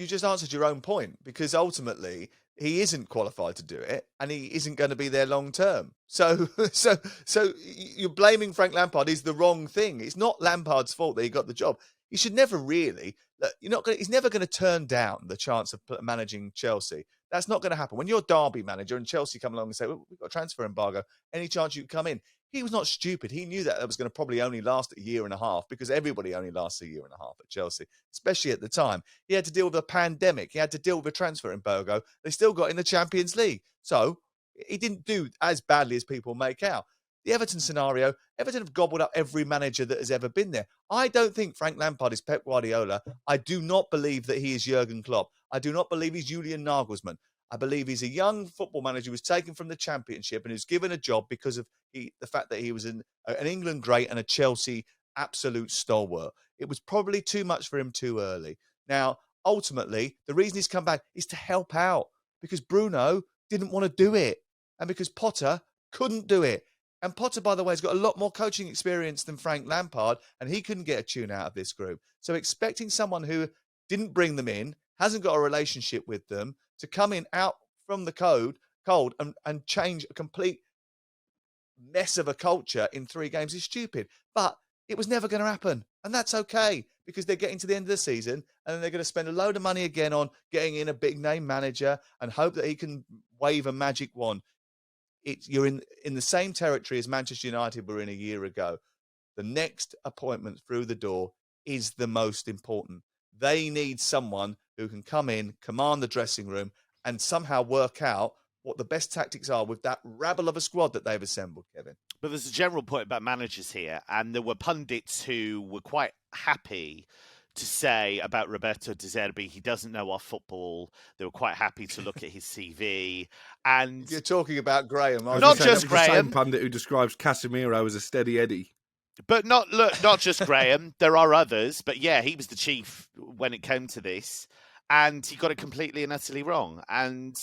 A: your own point, because ultimately he isn't qualified to do it, and he isn't going to be there long term. So you're blaming Frank Lampard is the wrong thing. It's not Lampard's fault that he got the job. You should never really. He's never going to turn down the chance of managing Chelsea. That's not going to happen. When you're Derby manager and Chelsea come along and say, "Well, we've got a transfer embargo. Any chance you can come in?" He was not stupid. He knew that was going to probably only last a year and a half, because everybody only lasts a year and a half at Chelsea, especially at the time. He had to deal with a pandemic. He had to deal with a transfer embargo. They still got in the Champions League. So he didn't do as badly as people make out. The Everton scenario, Everton have gobbled up every manager that has ever been there. I don't think Frank Lampard is Pep Guardiola. I do not believe that he is Jurgen Klopp. I do not believe he's Julian Nagelsmann. I believe he's a young football manager who was taken from the Championship and who's given a job because of the fact that he was an England great and a Chelsea absolute stalwart. It was probably too much for him too early. Now, ultimately, the reason he's come back is to help out, because Bruno didn't want to do it and because Potter couldn't do it. And Potter, by the way, has got a lot more coaching experience than Frank Lampard, and he couldn't get a tune out of this group. So expecting someone who didn't bring them in, hasn't got a relationship with them, to come in out from the cold and change a complete mess of a culture in 3 games is stupid. But it was never going to happen. And that's okay, because they're getting to the end of the season and then they're going to spend a load of money again on getting in a big name manager and hope that he can wave a magic wand. You're in the same territory as Manchester United were in a year ago. The next appointment through the door is the most important. They need someone who can come in, command the dressing room, and somehow work out what the best tactics are with that rabble of a squad that they've assembled, Kevin.
D: But there's a general point about managers here, and there were pundits who were quite happy to say about Roberto De Zerbi, he doesn't know our football. They were quite happy to look at his CV. And
A: you're talking about Graeme, aren't
D: not
A: you?
D: just Graeme.
E: The same pundit who describes Casemiro as a steady Eddie.
D: But not just Graeme. There are others. But yeah, he was the chief when it came to this. And he got it completely and utterly wrong. And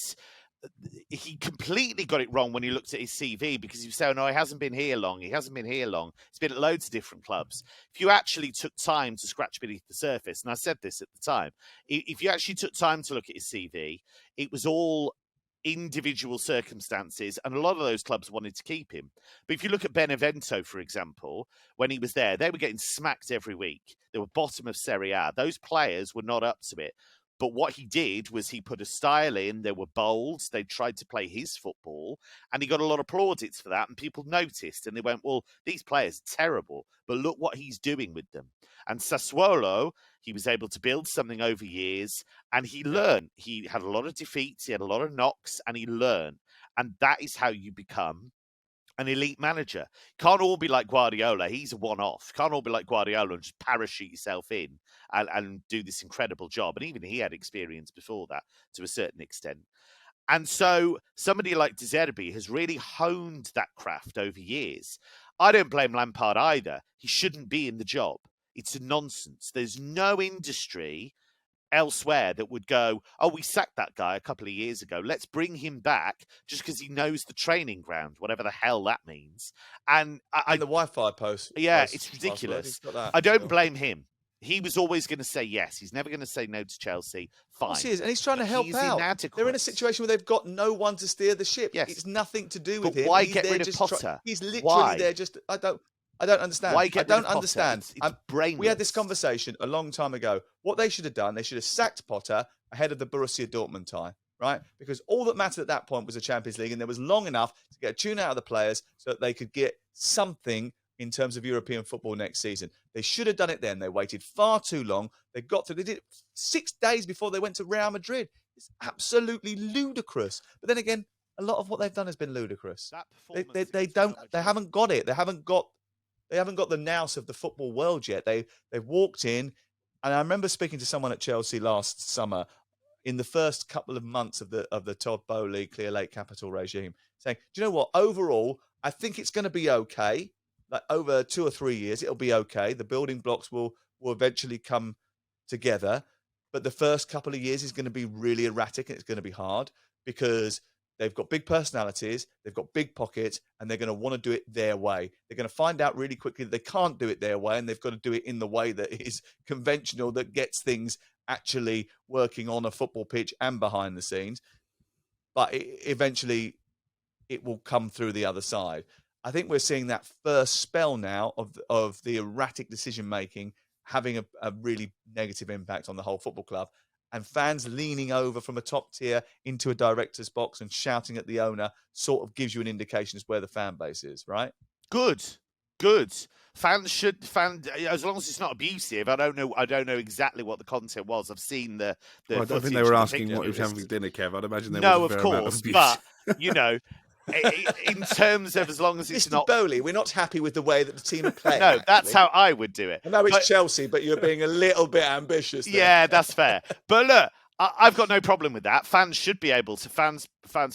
D: he completely got it wrong when he looked at his CV, because he was saying, "No, he hasn't been here long. He hasn't been here long. He's been at loads of different clubs." If you actually took time to scratch beneath the surface, and I said this at the time, if you actually took time to look at his CV, it was all individual circumstances, and a lot of those clubs wanted to keep him. But if you look at Benevento, for example, when he was there, they were getting smacked every week. They were bottom of Serie A. Those players were not up to it. But what he did was he put a style in. They were bold. They tried to play his football, and he got a lot of plaudits for that. And people noticed, and they went, "Well, these players are terrible, but look what he's doing with them." And Sassuolo, he was able to build something over years, and he learned. He had a lot of defeats, he had a lot of knocks, and he learned. And that is how you become an elite manager. Can't all be like Guardiola. He's a one-off. Can't all be like Guardiola and just parachute yourself in and do this incredible job. And even he had experience before that to a certain extent. And so somebody like De Zerbi has really honed that craft over years. I don't blame Lampard either. He shouldn't be in the job. It's a nonsense. There's no industry elsewhere that would go, oh, we sacked that guy a couple of years ago. Let's bring him back just because he knows the training ground, whatever the hell that means. And
A: the Wi-Fi post.
D: Yeah, it's ridiculous. I don't blame him. He was always going to say yes. He's never going to say no to Chelsea. Fine.
A: Of course he is, and he's trying to help out.
D: Inadequate.
A: They're in a situation where they've got no one to steer the ship.
D: Yes.
A: It's nothing to do with him.
D: Why
A: He's
D: get
A: there
D: rid of Potter?
A: He's literally there just... I don't understand.
D: Why get
A: I
D: rid
A: don't
D: of
A: understand.
D: Potter? It's brainless.
A: We had this conversation a long time ago. What they should have done, they should have sacked Potter ahead of the Borussia Dortmund tie, right? Because all that mattered at that point was the Champions League, and there was long enough to get a tune out of the players so that they could get something in terms of European football next season. They should have done it then. They waited far too long. They did it 6 days before they went to Real Madrid. It's absolutely ludicrous. But then again, a lot of what they've done has been ludicrous. They haven't got it. They haven't got the nous of the football world yet. They've walked in, and I remember speaking to someone at Chelsea last summer in the first couple of months of the Todd Bowley Clear Lake Capital regime, saying, do you know what? Overall, I think it's going to be okay. Like over 2 or 3 years, it'll be okay. The building blocks will eventually come together. But the first couple of years is going to be really erratic, and it's going to be hard because they've got big personalities, they've got big pockets, and they're going to want to do it their way. They're going to find out really quickly that they can't do it their way, and they've got to do it in the way that is conventional, that gets things actually working on a football pitch and behind the scenes. But eventually, it will come through the other side. I think we're seeing that first spell now of the erratic decision-making having a really negative impact on the whole football club, and fans leaning over from a top tier into a director's box and shouting at the owner sort of gives you an indication as where the fan base is, right?
D: Good. Fans as long as it's not abusive. I don't know exactly what the content was. I've seen the
E: I don't think they were asking what he was having for dinner, Kev. I'd imagine there was a fair amount of abuse.
D: But you know, in terms of as long as it's
A: Mr.
D: not
A: Bowley, we're not happy with the way that the team are playing.
D: No, that's how I would do it.
A: I know it's Chelsea, but you're being a little bit ambitious there.
D: Yeah, that's fair. But look, I've got no problem with that. Fans should be able to. Fans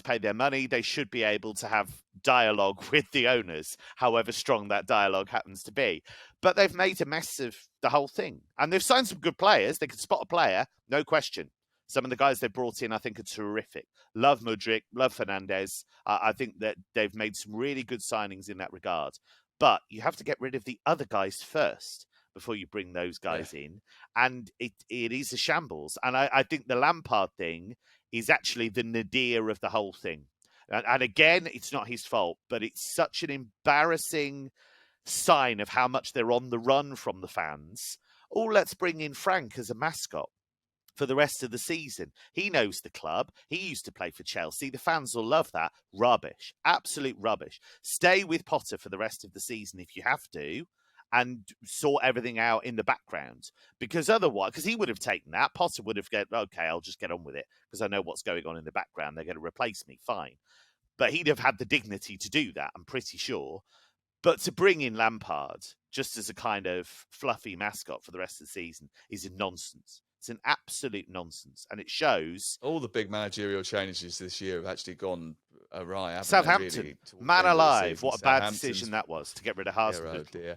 D: pay their money. They should be able to have dialogue with the owners, however strong that dialogue happens to be. But they've made a mess of the whole thing, and they've signed some good players. They can spot a player, no question. Some of the guys they've brought in, I think, are terrific. Love Mudryk, love Fernandes. I think that they've made some really good signings in that regard. But you have to get rid of the other guys first before you bring those guys in. And it is a shambles. And I think the Lampard thing is actually the nadir of the whole thing. And again, it's not his fault, but it's such an embarrassing sign of how much they're on the run from the fans. Oh, let's bring in Frank as a mascot for the rest of the season. He knows the club. He used to play for Chelsea. The fans will love that. Rubbish. Absolute rubbish. Stay with Potter for the rest of the season if you have to, and sort everything out in the background. Because otherwise, because he would have taken that, Potter would have gone, okay, I'll just get on with it because I know what's going on in the background. They're going to replace me. Fine. But he'd have had the dignity to do that, I'm pretty sure. But to bring in Lampard just as a kind of fluffy mascot for the rest of the season is a nonsense. It's an absolute nonsense, and it shows.
A: All the big managerial changes this year have actually gone awry.
D: Southampton,
A: really,
D: man alive, what a bad decision that was to get rid of Haaland.
A: Oh dear.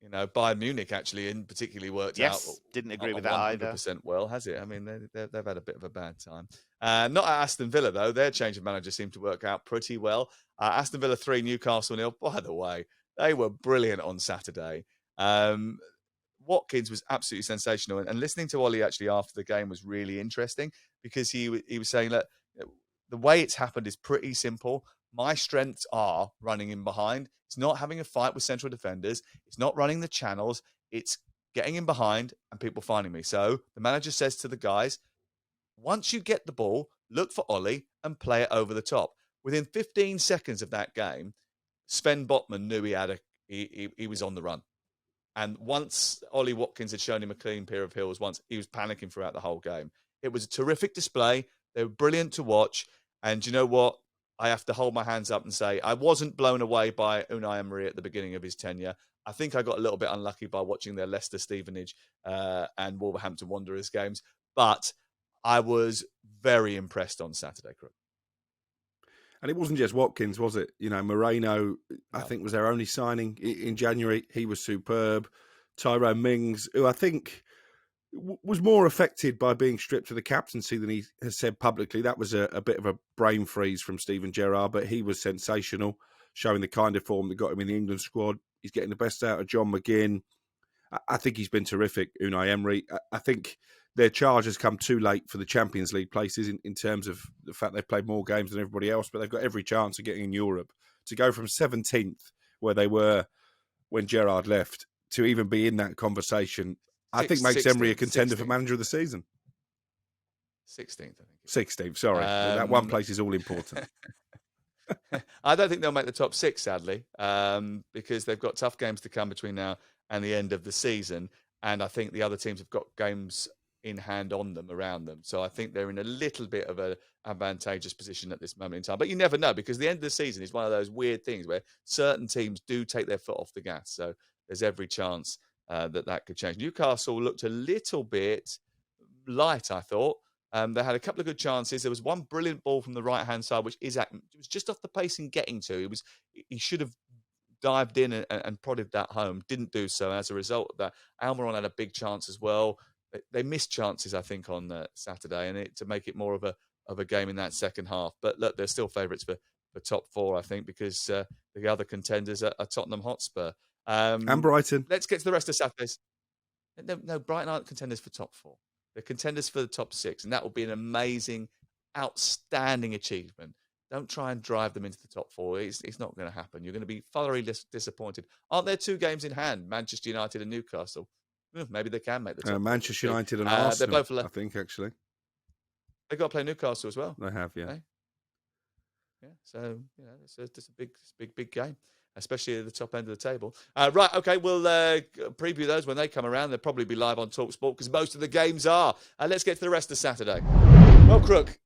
A: You know, Bayern Munich actually particularly worked out.
D: Yes, didn't agree with that
A: 100%
D: either.
A: 100% well, has it? I mean, they've had a bit of a bad time. Not at Aston Villa, though. Their change of manager seemed to work out pretty well. Aston Villa 3, Newcastle 0. By the way, they were brilliant on Saturday. Watkins was absolutely sensational. And listening to Ollie actually after the game was really interesting because he was saying, look, the way it's happened is pretty simple. My strengths are running in behind. It's not having a fight with central defenders. It's not running the channels. It's getting in behind and people finding me. So the manager says to the guys, once you get the ball, look for Ollie and play it over the top. Within 15 seconds of that game, Sven Botman knew he was on the run. And once Ollie Watkins had shown him a clean pair of heels once, he was panicking throughout the whole game. It was a terrific display. They were brilliant to watch. And you know what? I have to hold my hands up and say I wasn't blown away by Unai Emery at the beginning of his tenure. I think I got a little bit unlucky by watching their Leicester Stevenage and Wolverhampton Wanderers games. But I was very impressed on Saturday, Crook.
E: And it wasn't just Watkins, was it? You know, Moreno, I think, was their only signing in January. He was superb. Tyrone Mings, who I think was more affected by being stripped of the captaincy than he has said publicly. That was a bit of a brain freeze from Steven Gerrard, but he was sensational, showing the kind of form that got him in the England squad. He's getting the best out of John McGinn. I think he's been terrific, Unai Emery. I think their charge has come too late for the Champions League places in terms of the fact they've played more games than everybody else, but they've got every chance of getting in Europe. To go from 17th, where they were when Gerrard left, to even be in that conversation, I think makes Emery a contender
A: 16th.
E: for manager of the season.
A: 16th, I think.
E: 16th, sorry. That one place is all important.
A: I don't think they'll make the top 6, sadly, because they've got tough games to come between now and the end of the season. And I think the other teams have got games in hand on them, around them. So I think they're in a little bit of an advantageous position at this moment in time. But you never know, because the end of the season is one of those weird things where certain teams do take their foot off the gas. So there's every chance that could change. Newcastle looked a little bit light, I thought. They had a couple of good chances. There was one brilliant ball from the right-hand side, which was just off the pace in getting to. He should have dived in and prodded that home. Didn't do so. As a result of that, Almiron had a big chance as well. They missed chances, I think, on Saturday, and to make it more of a game in that second half. But look, they're still favourites for top 4, I think, because the other contenders are Tottenham Hotspur.
E: And Brighton.
A: Let's get to the rest of Saturdays. No, Brighton aren't contenders for top 4. They're contenders for the top 6, and that will be an amazing, outstanding achievement. Don't try and drive them into the top 4. It's not going to happen. You're going to be thoroughly disappointed. Aren't there 2 games in hand, Manchester United and Newcastle? Maybe they can make the top 4.
E: Manchester United and Arsenal,
A: they're both
E: I think, actually.
A: They've got to play Newcastle as well.
E: They have, yeah.
A: Okay? Yeah, so it's a big game, especially at the top end of the table. Right, okay, we'll preview those when they come around. They'll probably be live on talkSPORT because most of the games are. Let's get to the rest of Saturday. Well, Crook,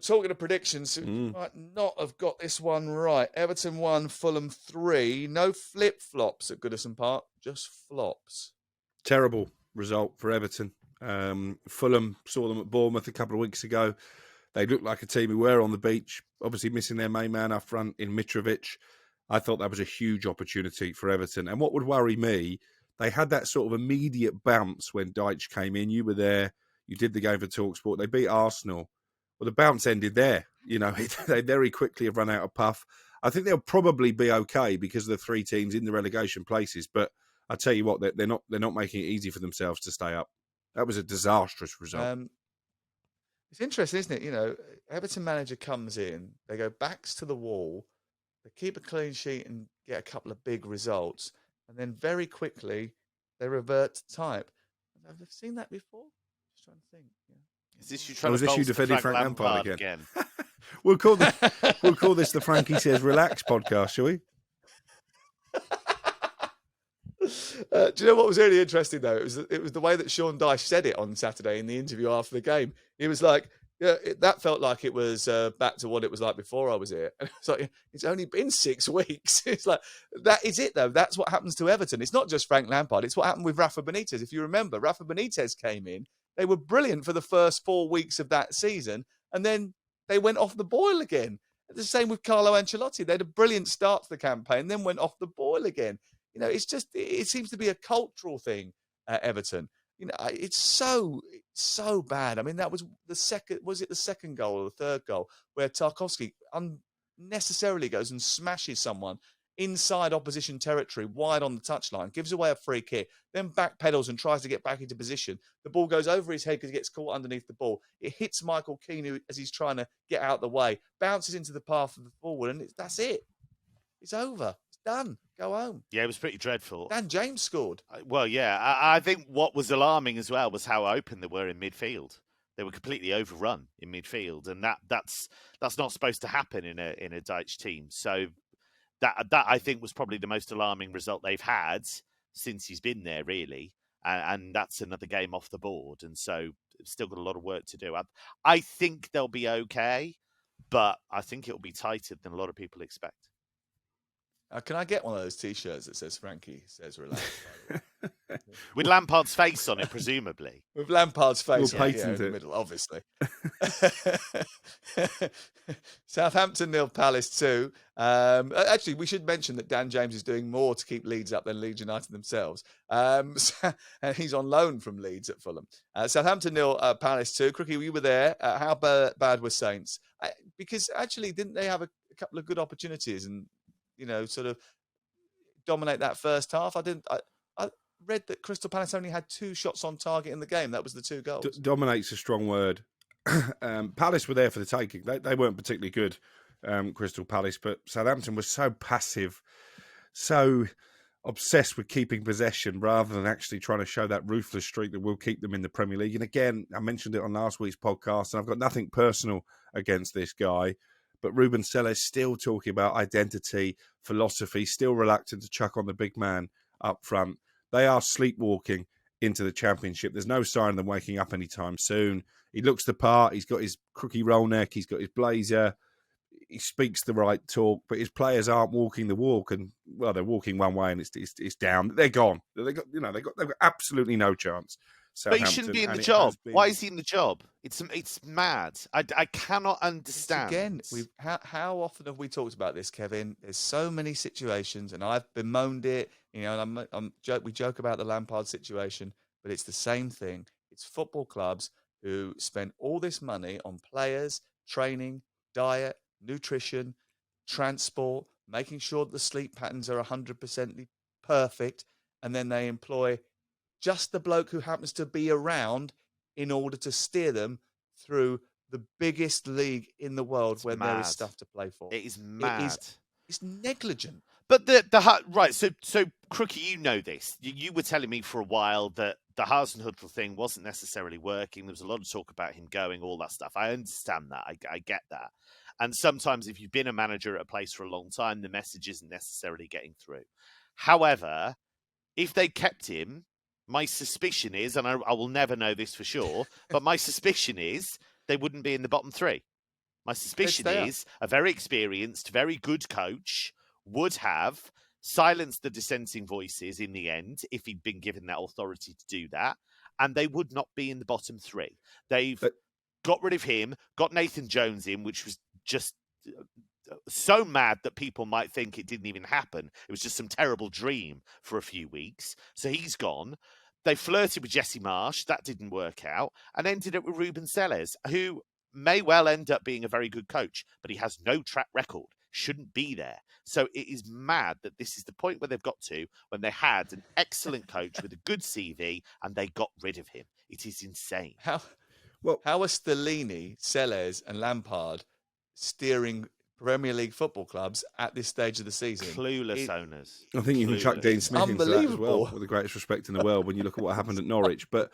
A: talking of predictions, you might not have got this one right. Everton 1, Fulham 3. No flip-flops at Goodison Park, just flops.
E: Terrible result for Everton. Fulham saw them at Bournemouth a couple of weeks ago. They looked like a team who were on the beach, obviously missing their main man up front in Mitrovic. I thought that was a huge opportunity for Everton. And what would worry me, they had that sort of immediate bounce when Deitch came in. You were there. You did the game for talkSPORT. They beat Arsenal. Well, the bounce ended there. They very quickly have run out of puff. I think they'll probably be okay because of the 3 teams in the relegation places. But I tell you what, they're not making it easy for themselves to stay up. That was a disastrous result.
A: It's interesting, isn't it? Everton manager comes in, they go backs to the wall, they keep a clean sheet and get a couple of big results, and then very quickly they revert to type. I've seen that before. Just trying to think.
D: Is this you trying to
E: you
D: bolster
E: defending
D: Frank Lampard
E: again? We'll call this the Frankie Says Relax podcast, shall we?
A: Do you know what was really interesting though? It was the way that Sean Dyche said it on Saturday in the interview after the game. He was like, "Yeah, that felt like it was back to what it was like before I was here." And it's like, it's only been 6 weeks. It's like that is it though. That's what happens to Everton. It's not just Frank Lampard. It's what happened with Rafa Benitez. If you remember, Rafa Benitez came in. They were brilliant for the first 4 weeks of that season, and then they went off the boil again. The same with Carlo Ancelotti. They had a brilliant start to the campaign, then went off the boil again. It seems to be a cultural thing at Everton. It's so bad. I mean, that was the second goal or the third goal where Tarkowski unnecessarily goes and smashes someone inside opposition territory, wide on the touchline, gives away a free kick, then backpedals and tries to get back into position. The ball goes over his head because he gets caught underneath the ball. It hits Michael Keane as he's trying to get out of the way, bounces into the path of the forward, and that's it. It's over. It's done. Go home.
D: Yeah, it was pretty dreadful.
A: Dan James scored.
D: Well, yeah. I think what was alarming as well was how open they were in midfield. They were completely overrun in midfield, and that's not supposed to happen in a Deitch team. So that I think was probably the most alarming result they've had since he's been there, really. And that's another game off the board, and so still got a lot of work to do. I think they'll be okay, but I think it'll be tighter than a lot of people expect.
A: Can I get one of those T-shirts that says Frankie Says Relax?
D: With Lampard's face on it, presumably.
A: With Lampard's face
E: We'll
A: on
E: patent
A: in the
E: it.
A: middle, obviously. Southampton 0, Palace 2. Actually, we should mention that Dan James is doing more to keep Leeds up than Leeds United themselves. And he's on loan from Leeds at Fulham. Southampton 0, Palace 2. Crookie, you were there. How bad were Saints? Because actually, didn't they have a couple of good opportunities and, sort of dominate that first half? I read that Crystal Palace only had 2 shots on target in the game. That was the 2 goals.
E: Dominate's a strong word. Palace were there for the taking. They weren't particularly good, Crystal Palace, but Southampton was so passive, so obsessed with keeping possession rather than actually trying to show that ruthless streak that will keep them in the Premier League. And again, I mentioned it on last week's podcast, and I've got nothing personal against this guy, but Ruben Sellers still talking about identity, philosophy, still reluctant to chuck on the big man up front. They are sleepwalking into the Championship. There's no sign of them waking up anytime soon. He looks the part. He's got his crooky roll neck. He's got his blazer. He speaks the right talk, but his players aren't walking the walk. And well, they're walking one way, and it's down. They're gone. They've got absolutely no chance.
D: But he shouldn't be in the job. Why is he in the job? It's mad. I cannot understand.
A: Again, how often have we talked about this, Kevin? There's so many situations, and I've bemoaned it. And we joke about the Lampard situation, but it's the same thing. It's football clubs who spend all this money on players, training, diet, nutrition, transport, making sure that the sleep patterns are 100% perfect, and then they employ just the bloke who happens to be around in order to steer them through the biggest league in the world where there is stuff to play for.
D: It is mad.
A: It's negligent.
D: But right, so Crookie, you know this. You were telling me for a while that the Hasenhüttl thing wasn't necessarily working. There was a lot of talk about him going, all that stuff. I understand that. I get that. And sometimes if you've been a manager at a place for a long time, the message isn't necessarily getting through. However, if they kept him, my suspicion is, and I will never know this for sure, but my suspicion is they wouldn't be in the bottom 3. My suspicion is a very experienced, very good coach would have silenced the dissenting voices in the end if he'd been given that authority to do that, and they would not be in the bottom 3. They've got rid of him, got Nathan Jones in, which was just so mad that people might think it didn't even happen. It was just some terrible dream for a few weeks. So he's gone. They flirted with Jesse Marsh. That didn't work out. And ended up with Ruben Sellers, who may well end up being a very good coach, but he has no track record. Shouldn't be there. So it is mad that this is the point where they've got to when they had an excellent coach with a good CV and they got rid of him. It is insane.
A: How are Stellini, Sellers and Lampard steering Premier League football clubs at this stage of the season?
D: Clueless owners.
E: I think you can chuck Dean Smith into that as well, with the greatest respect in the world, when you look at what happened at Norwich. But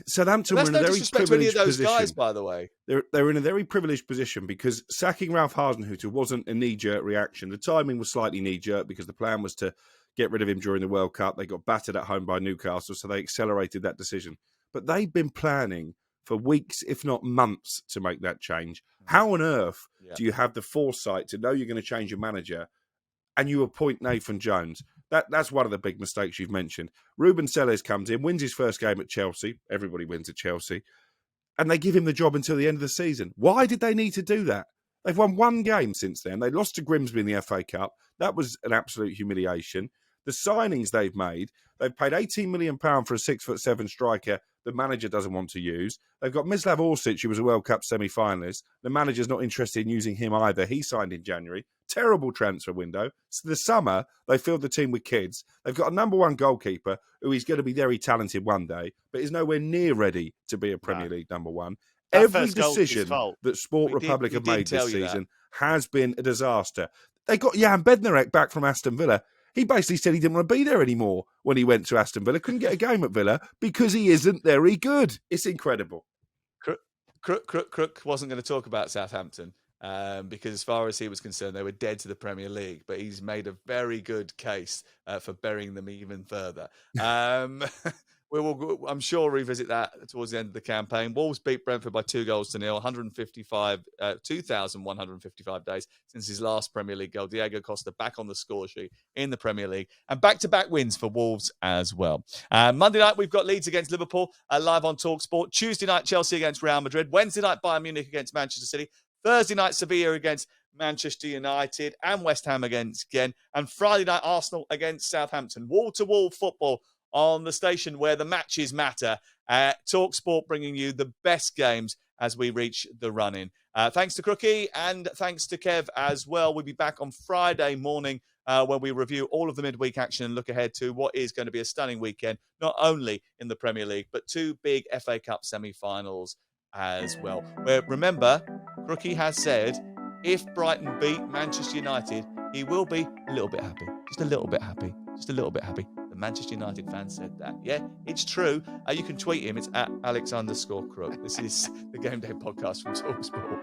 E: Southampton were in a very privileged position.
A: Guys, by the way.
E: They're in a very privileged position because sacking Ralph Hasenhüttl wasn't a knee-jerk reaction. The timing was slightly knee-jerk because the plan was to get rid of him during the World Cup. They got battered at home by Newcastle, so they accelerated that decision. But they've been planning for weeks, if not months, to make that change. How on earth do you have the foresight to know you're going to change your manager and you appoint Nathan Jones? That's one of the big mistakes you've mentioned. Ruben Sellers comes in, wins his first game at Chelsea. Everybody wins at Chelsea. And they give him the job until the end of the season. Why did they need to do that? They've won one game since then. They lost to Grimsby in the FA Cup. That was an absolute humiliation. The signings they've made, they've paid £18 million for a 6'7" striker the manager doesn't want to use. They've got Mislav Orsic, who was a World Cup semi-finalist. The manager's not interested in using him either. He signed in January. Terrible transfer window. So the summer, they filled the team with kids. They've got a number one goalkeeper who is going to be very talented one day, but is nowhere near ready to be a Premier League number one. Every decision that Sport Republic have made this season has been a disaster. They got Jan Bednarek back from Aston Villa. He basically said he didn't want to be there anymore when he went to Aston Villa. Couldn't get a game at Villa because he isn't very good. It's incredible.
A: Crook wasn't going to talk about Southampton because as far as he was concerned, they were dead to the Premier League. But he's made a very good case for burying them even further. We will, I'm sure, revisit that towards the end of the campaign. Wolves beat Brentford by 2-0, 2,155 days since his last Premier League goal. Diego Costa back on the score sheet in the Premier League, and back-to-back wins for Wolves as well. Monday night, we've got Leeds against Liverpool, live on talkSPORT. Tuesday night, Chelsea against Real Madrid. Wednesday night, Bayern Munich against Manchester City. Thursday night, Sevilla against Manchester United and West Ham against Genk. And Friday night, Arsenal against Southampton. Wall-to-wall football on the station where the matches matter. talkSPORT bringing you the best games as we reach the run-in. Thanks to Crookie and thanks to Kev as well. We'll be back on Friday morning when we review all of the midweek action and look ahead to what is going to be a stunning weekend, not only in the Premier League, but 2 big FA Cup semi-finals as well. Where, remember, Crookie has said if Brighton beat Manchester United, he will be a little bit happy. Just a little bit happy. Just a little bit happy. The Manchester United fan said that. Yeah, it's true. You can tweet him. It's at Alex_Crook. This is the Game Day podcast from talkSPORT.